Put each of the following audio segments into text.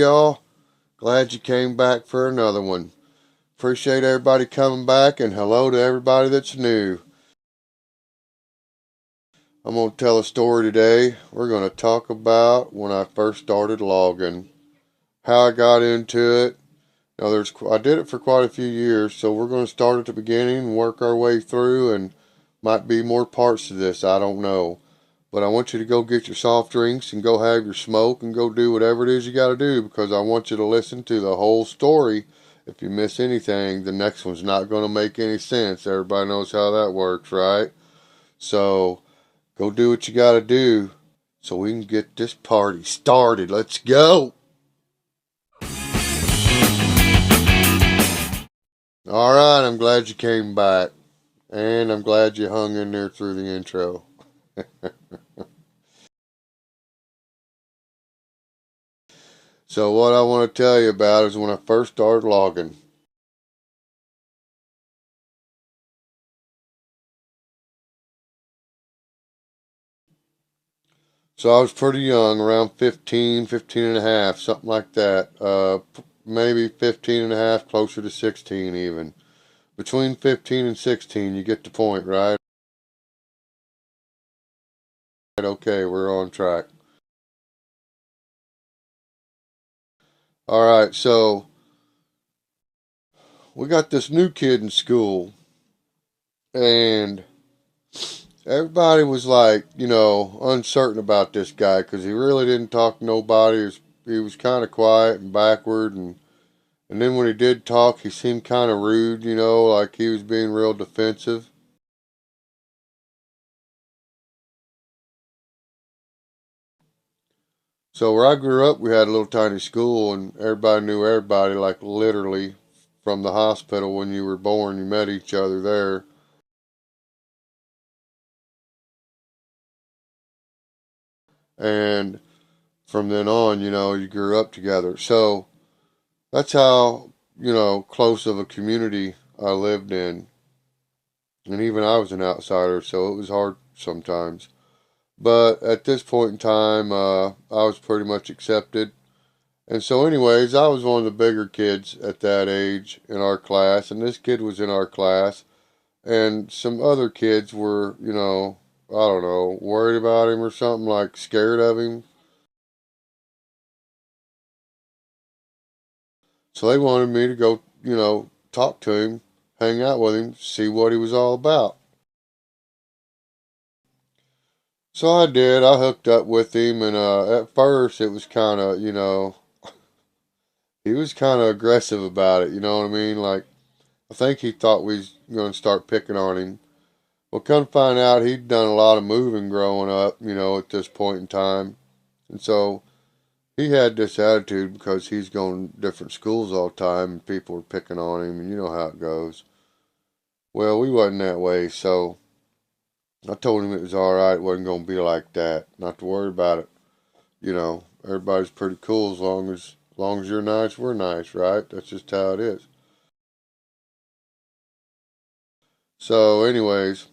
y'all. Glad you came back for another one. Appreciate everybody coming back, and hello to everybody that's new. I'm going to tell a story today. We're going to talk about when I first started logging, how I got into it. Now, I did it for quite a few years, so we're going to start at the beginning and work our way through, and might be more parts to this, I don't know. But I want you to go get your soft drinks and go have your smoke and go do whatever it is you got to do, because I want you to listen to the whole story. If you miss anything, the next one's not going to make any sense. Everybody knows how that works, right? So go do what you got to do so we can get this party started. Let's go. All right, I'm glad you came back. And I'm glad you hung in there through the intro. So what I want to tell you about is when I first started logging. So I was pretty young, around 15, 15 and a half, something like that. Maybe 15 and a half, closer to 16 even. Between 15 and 16, you get the point, right? Okay, we're on track. All right, so we got this new kid in school, and everybody was like, uncertain about this guy because he really didn't talk to nobody. He was kind of quiet and backward, and then when he did talk, he seemed kind of rude, like he was being real defensive. So where I grew up, we had a little tiny school, and everybody knew everybody, like literally from the hospital when you were born, you met each other there. And from then on, you grew up together. So that's how, close of a community I lived in. And even I was an outsider, so it was hard sometimes. But at this point in time, I was pretty much accepted. And so, anyways, I was one of the bigger kids at that age in our class, and this kid was in our class, and some other kids were, I don't know, worried about him or something, like scared of him. So they wanted me to go, talk to him, hang out with him, see what he was all about. So I did. I hooked up with him, and at first it was kind of, he was kind of aggressive about it. You know what I mean? Like, I think he thought we was going to start picking on him. Well, come find out, he'd done a lot of moving growing up, at this point in time. And so he had this attitude because he's going to different schools all the time and people were picking on him, and you know how it goes. Well, we wasn't that way, so I told him it was all right. It wasn't going to be like that. Not to worry about it. Everybody's pretty cool as long as you're nice, we're nice, right? That's just how it is. So, anyways,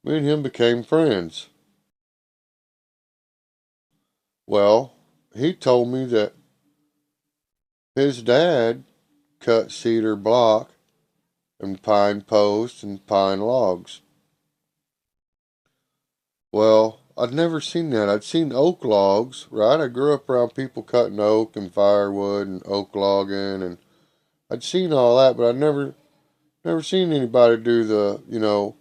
me and him became friends. Well, he told me that his dad cut cedar block and pine posts and pine logs. Well, I'd never seen that. I'd seen oak logs, right? I grew up around people cutting oak and firewood and oak logging, and I'd seen all that, but I'd never seen anybody do the,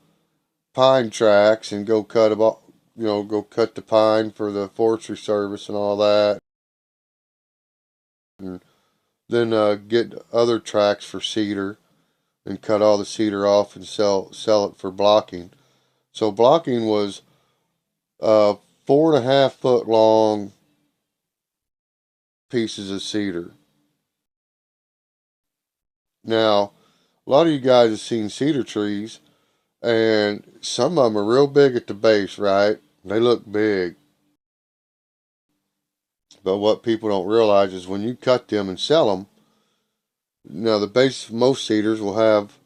pine tracks and go cut about, go cut the pine for the forestry service and all that, and then get other tracks for cedar and cut all the cedar off and sell it for blocking. So blocking was 4.5 foot long pieces of cedar. Now, a lot of you guys have seen cedar trees, and some of them are real big at the base, right? They look big. But what people don't realize is when you cut them and sell them, now the base of most cedars will have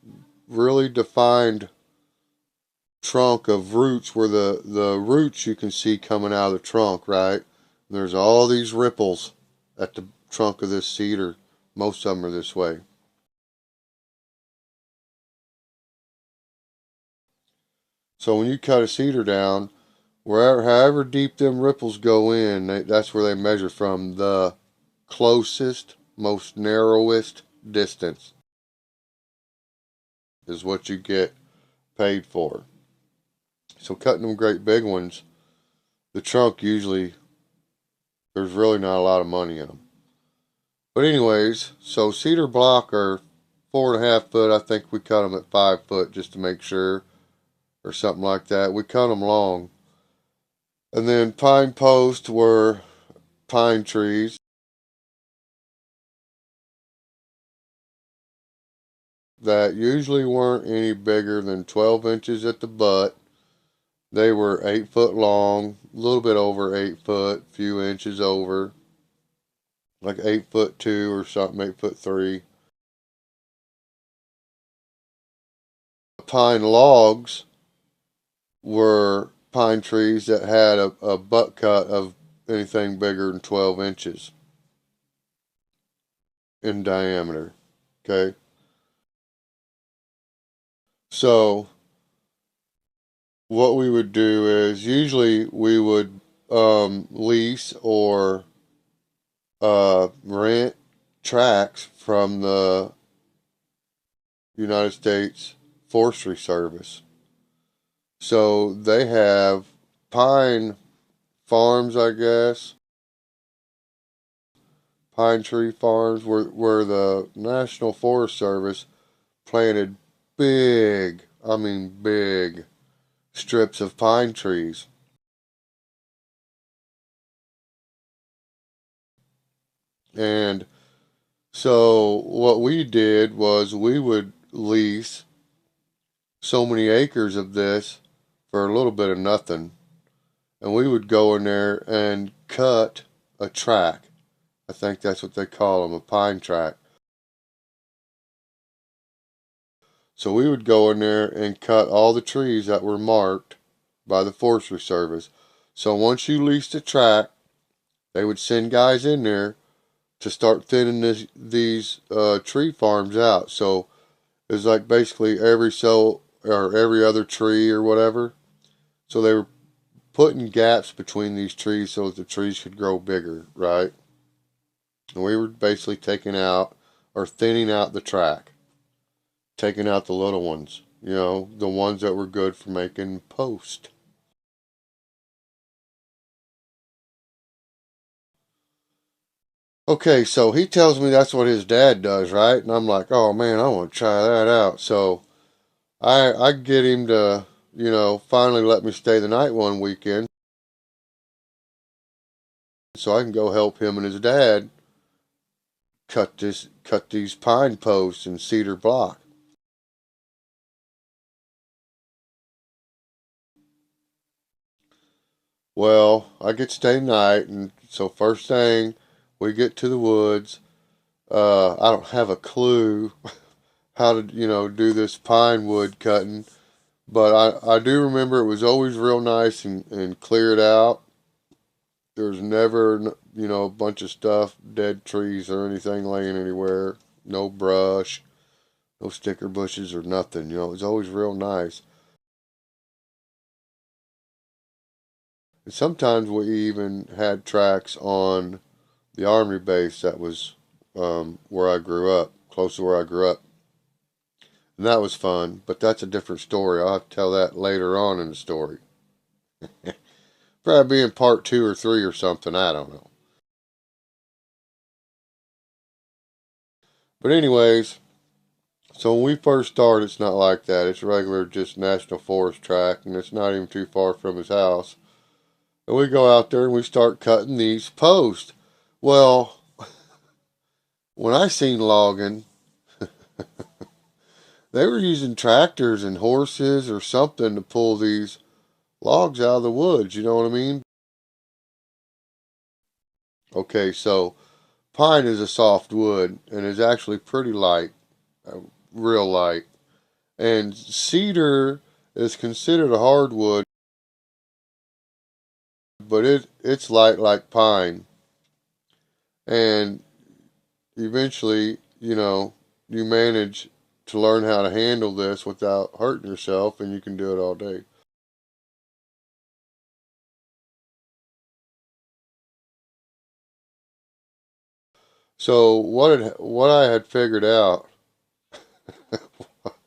really defined trunk of roots where the roots you can see coming out of the trunk, right? There's all these ripples at the trunk of this cedar. Most of them are this way. So when you cut a cedar down, wherever, however deep them ripples go in, that's where they measure from. The closest, most narrowest distance is what you get paid for. So cutting them great big ones, the trunk usually, there's really not a lot of money in them. But anyways, so cedar block are 4.5 foot. I think we cut them at 5 foot just to make sure, or something like that. We cut them long. And then pine posts were pine trees that usually weren't any bigger than 12 inches at the butt. They were 8 foot long, a little bit over 8 foot, few inches over, like 8'2" or something, 8'3". Pine logs were pine trees that had a butt cut of anything bigger than 12 inches in diameter. Okay, so what we would do is usually we would lease or rent tracks from the United States Forestry Service. So they have pine farms, I guess, pine tree farms where the National Forest Service planted big, I mean big, strips of pine trees. And so what we did was we would lease so many acres of this for a little bit of nothing. And we would go in there and cut a track. I think that's what they call them, a pine track. So we would go in there and cut all the trees that were marked by the Forestry Service. So once you leased a track, they would send guys in there to start thinning these tree farms out. So it was like basically every other tree or whatever. So they were putting gaps between these trees so that the trees could grow bigger, right? And we were basically taking out or thinning out the track, taking out the little ones, the ones that were good for making post. Okay, so he tells me that's what his dad does, right? And I'm like, oh man, I want to try that out. So I get him to, finally let me stay the night one weekend so I can go help him and his dad cut these pine posts and cedar block. Well, I get to stay the night, and so first thing we get to the woods. I don't have a clue how to, do this pine wood cutting, but I do remember it was always real nice and cleared out. There's never, a bunch of stuff, dead trees or anything laying anywhere. No brush, no sticker bushes or nothing. It was always real nice. And sometimes we even had tracks on the army base that was where I grew up, close to where I grew up. And that was fun, but that's a different story. I'll have to tell that later on in the story. Probably in part 2 or 3 or something, I don't know. But anyways, so when we first start, it's not like that. It's regular, just National Forest track, and it's not even too far from his house. And we go out there and we start cutting these posts. Well, when I seen logging, they were using tractors and horses or something to pull these logs out of the woods, you know what I mean? Okay, so pine is a soft wood and is actually pretty light, real light. And cedar is considered a hardwood but it's light like pine. And eventually, you manage to learn how to handle this without hurting yourself, and you can do it all day. So what I had figured out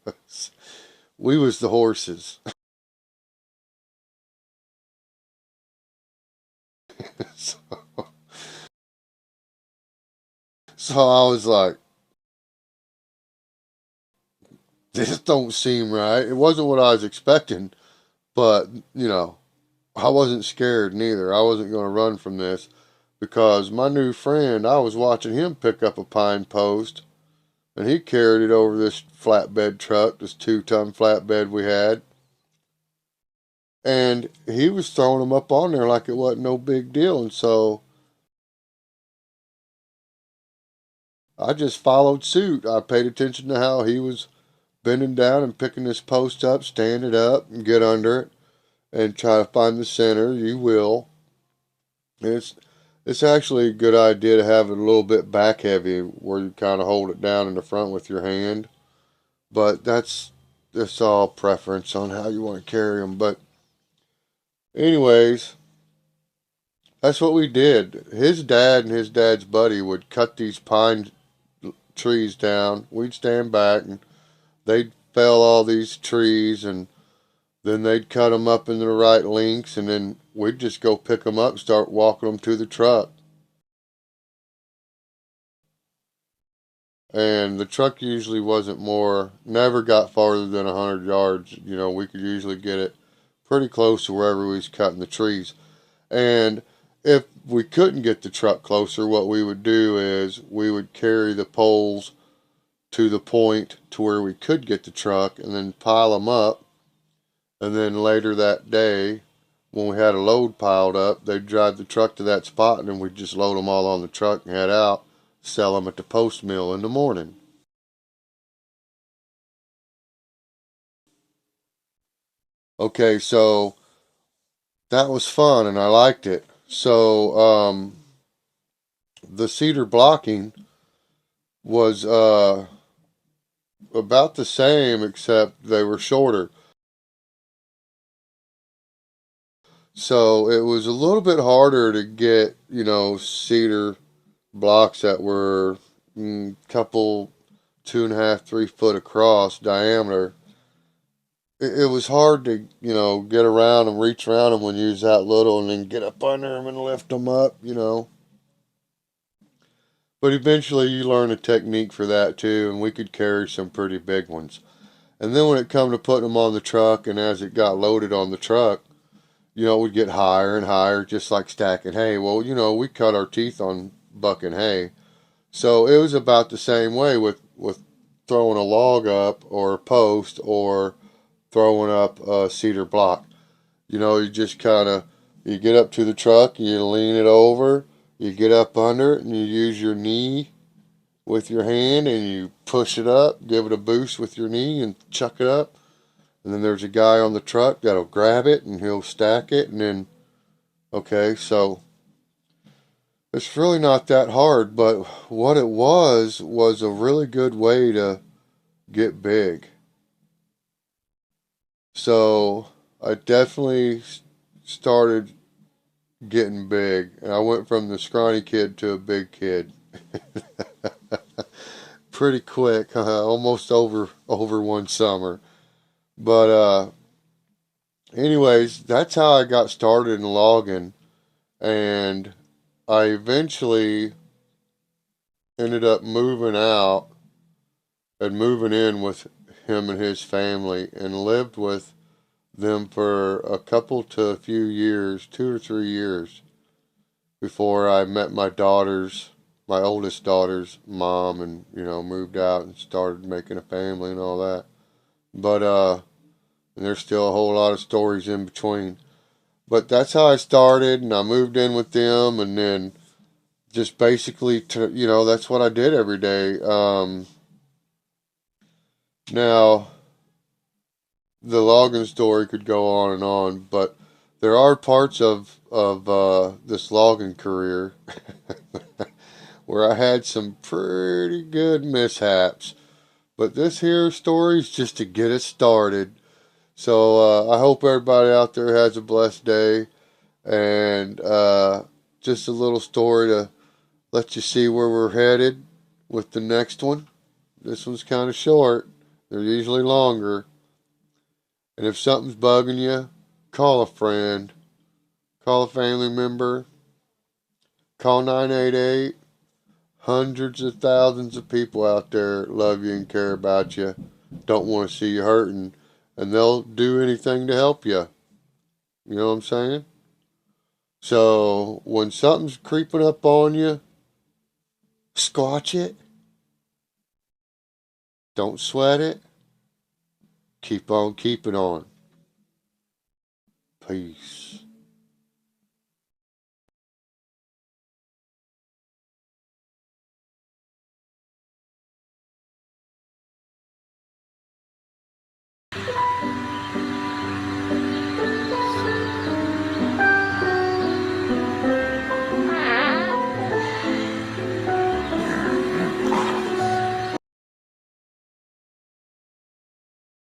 was we was the horses. so, so I was like, this don't seem right. It wasn't what I was expecting, but I wasn't scared neither. I wasn't going to run from this because my new friend, I was watching him pick up a pine post and he carried it over this flatbed truck, this 2-ton flatbed we had. And he was throwing them up on there like it wasn't no big deal. And so I just followed suit. I paid attention to how he was bending down and picking this post up, stand it up, and get under it, and try to find the center. You will. And it's actually a good idea to have it a little bit back heavy, where you kind of hold it down in the front with your hand. But that's all preference on how you want to carry them. But anyways, that's what we did. His dad and his dad's buddy would cut these pine trees down. We'd stand back and they'd fell all these trees, and then they'd cut them up into the right lengths, and then we'd just go pick them up and start walking them to the truck. And the truck usually never got farther than 100 yards. We could usually get it pretty close to wherever we was cutting the trees. And if we couldn't get the truck closer, what we would do is we would carry the poles to the point to where we could get the truck and then pile them up. And then later that day, when we had a load piled up, they'd drive the truck to that spot and then we'd just load them all on the truck and head out, sell them at the post mill in the morning. Okay, so that was fun and I liked it. So the cedar blocking was about the same, except they were shorter. So it was a little bit harder to get, cedar blocks that were couple 2.5, 3 foot across diameter. It was hard to, get around and reach around them when you was that little and then get up under them and lift them up. But eventually you learn a technique for that too, and we could carry some pretty big ones. And then when it come to putting them on the truck, and as it got loaded on the truck, it would get higher and higher, just like stacking hay. Well, we cut our teeth on bucking hay. So it was about the same way with throwing a log up or a post or throwing up a cedar block. You just you get up to the truck, you lean it over, you get up under it, and you use your knee with your hand and you push it up, give it a boost with your knee and chuck it up. And then there's a guy on the truck that'll grab it and he'll stack it, and then, okay, so it's really not that hard, but what it was a really good way to get big. So I definitely started getting big, and I went from the scrawny kid to a big kid. Pretty quick, almost over one summer. But anyways, that's how I got started in logging, and I eventually ended up moving out and moving in with him and his family and lived with them for a couple to a few years, 2 or 3 years, before I met my oldest daughter's mom, and, moved out and started making a family and all that. But, and there's still a whole lot of stories in between. But that's how I started, and I moved in with them, and then just basically, that's what I did every day. Now, the logging story could go on and on, but There are parts of this logging career where I had some pretty good mishaps. But this here story is just to get us started. So I hope everybody out there has a blessed day. And just a little story to let you see where we're headed with the next one. This one's kind of short. They're usually longer. And if something's bugging you, call a friend, call a family member, call 988. Hundreds of thousands of people out there love you and care about you, don't want to see you hurting, and they'll do anything to help you. You know what I'm saying? So when something's creeping up on you, squatch it. Don't sweat it. Keep on keeping on. Peace.